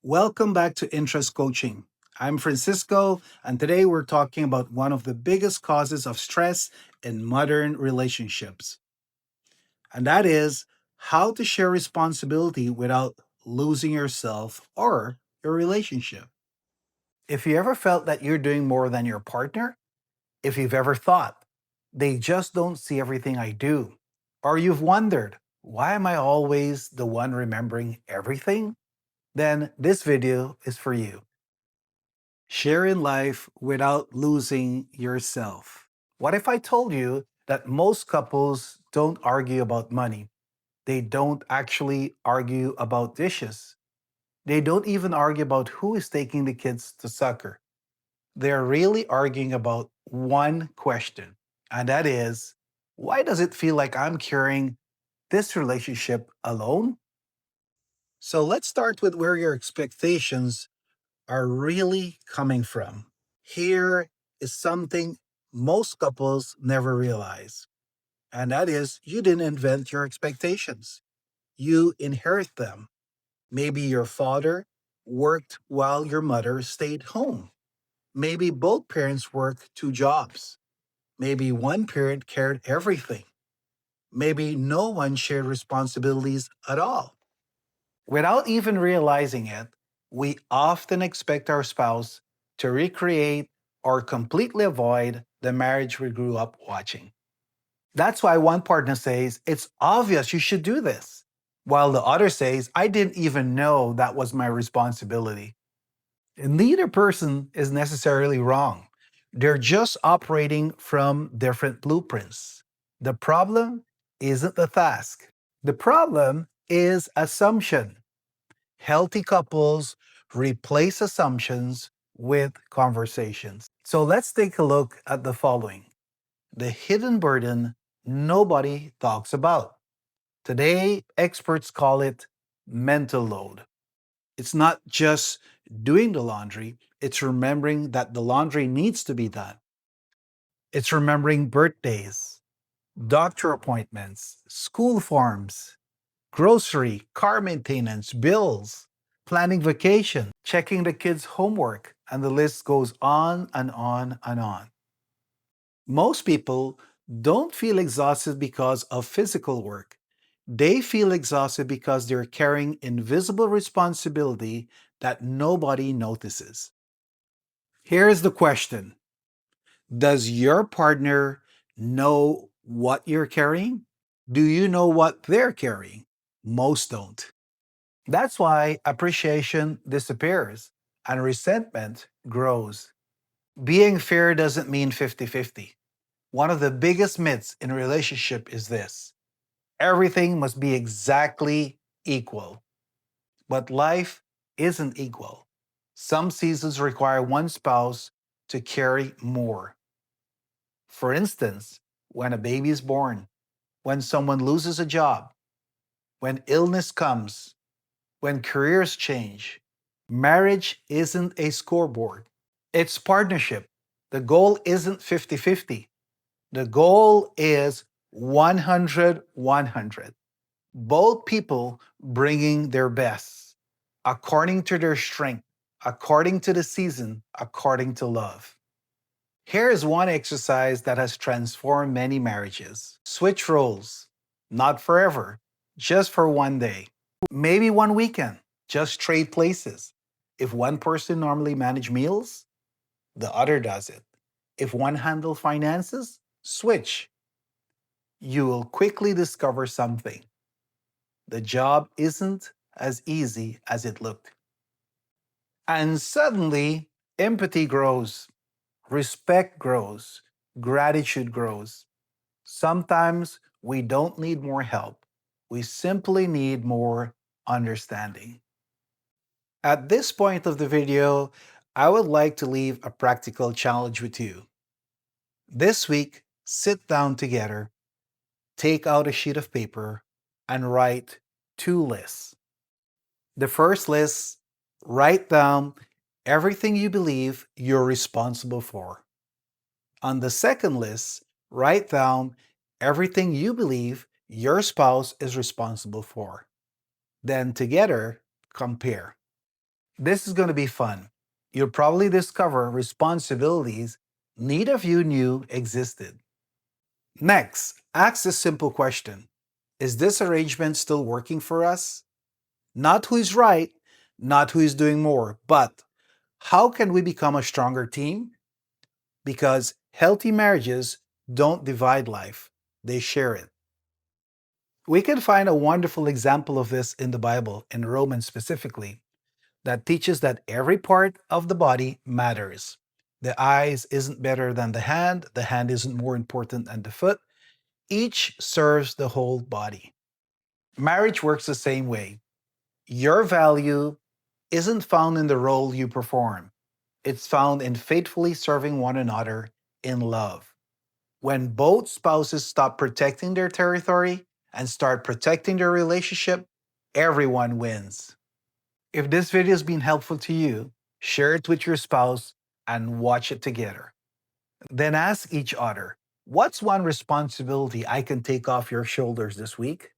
Welcome back to InTrust Coaching. I'm Francisco, and today we're talking about one of the biggest causes of stress in modern relationships, and that is how to share responsibility without losing yourself or your relationship. If you ever felt that you're doing more than your partner, if you've ever thought, they just don't see everything I do, or you've wondered, why am I always the one remembering everything? Then this video is for you. Sharing life without losing yourself. What if I told you that most couples don't argue about money? They don't actually argue about dishes. They don't even argue about who is taking the kids to soccer. They're really arguing about one question, and that is, why does it feel like I'm carrying this relationship alone? So let's start with where your expectations are really coming from. Here is something most couples never realize, and that is you didn't invent your expectations. You inherit them. Maybe your father worked while your mother stayed home. Maybe both parents worked two jobs. Maybe one parent carried everything. Maybe no one shared responsibilities at all. Without even realizing it, we often expect our spouse to recreate or completely avoid the marriage we grew up watching. That's why one partner says, "It's obvious you should do this," while the other says, "I didn't even know that was my responsibility." And neither person is necessarily wrong. They're just operating from different blueprints. The problem isn't the task, the problem is assumption. Healthy couples replace assumptions with conversations. So let's take a look at the following: the hidden burden nobody talks about. Today, experts call it mental load. It's not just doing the laundry, it's remembering that the laundry needs to be done. It's remembering birthdays, doctor appointments, school forms, grocery, car maintenance, bills, planning vacation, checking the kids' homework, and the list goes on and on and on. Most people don't feel exhausted because of physical work. They feel exhausted because they're carrying invisible responsibility that nobody notices. Here's the question: does your partner know what you're carrying? Do you know what they're carrying? Most don't. That's why appreciation disappears and resentment grows. Being fair doesn't mean 50-50. One of the biggest myths in a relationship is this: everything must be exactly equal. But life isn't equal. Some seasons require one spouse to carry more. For instance, when a baby is born, when someone loses a job, when illness comes, when careers change. Marriage isn't a scoreboard, it's partnership. The goal isn't 50-50. The goal is 100-100. Both people bringing their best, according to their strength, according to the season, according to love. Here is one exercise that has transformed many marriages. Switch roles, not forever, just for one day. Maybe one weekend, just trade places. If one person normally manages meals, the other does it. If one handles finances, switch. You will quickly discover something: the job isn't as easy as it looked. And suddenly, empathy grows, respect grows, gratitude grows. Sometimes we don't need more help, we simply need more understanding. At this point of the video, I would like to leave a practical challenge with you. This week, sit down together, take out a sheet of paper, and write two lists. The first list: write down everything you believe you're responsible for. On the second list, write down everything you believe your spouse is responsible for. Then together, compare. This is going to be fun. You'll probably discover responsibilities neither of you knew existed. Next, ask this simple question: is this arrangement still working for us? Not who is right, not who is doing more, but how can we become a stronger team? Because healthy marriages don't divide life, they share it. We can find a wonderful example of this in the Bible, in Romans specifically, that teaches that every part of the body matters. The eyes isn't better than the hand isn't more important than the foot. Each serves the whole body. Marriage works the same way. Your value isn't found in the role you perform, it's found in faithfully serving one another in love. When both spouses stop protecting their territory and start protecting their relationship, everyone wins. If this video has been helpful to you, share it with your spouse and watch it together. Then ask each other, what's one responsibility I can take off your shoulders this week?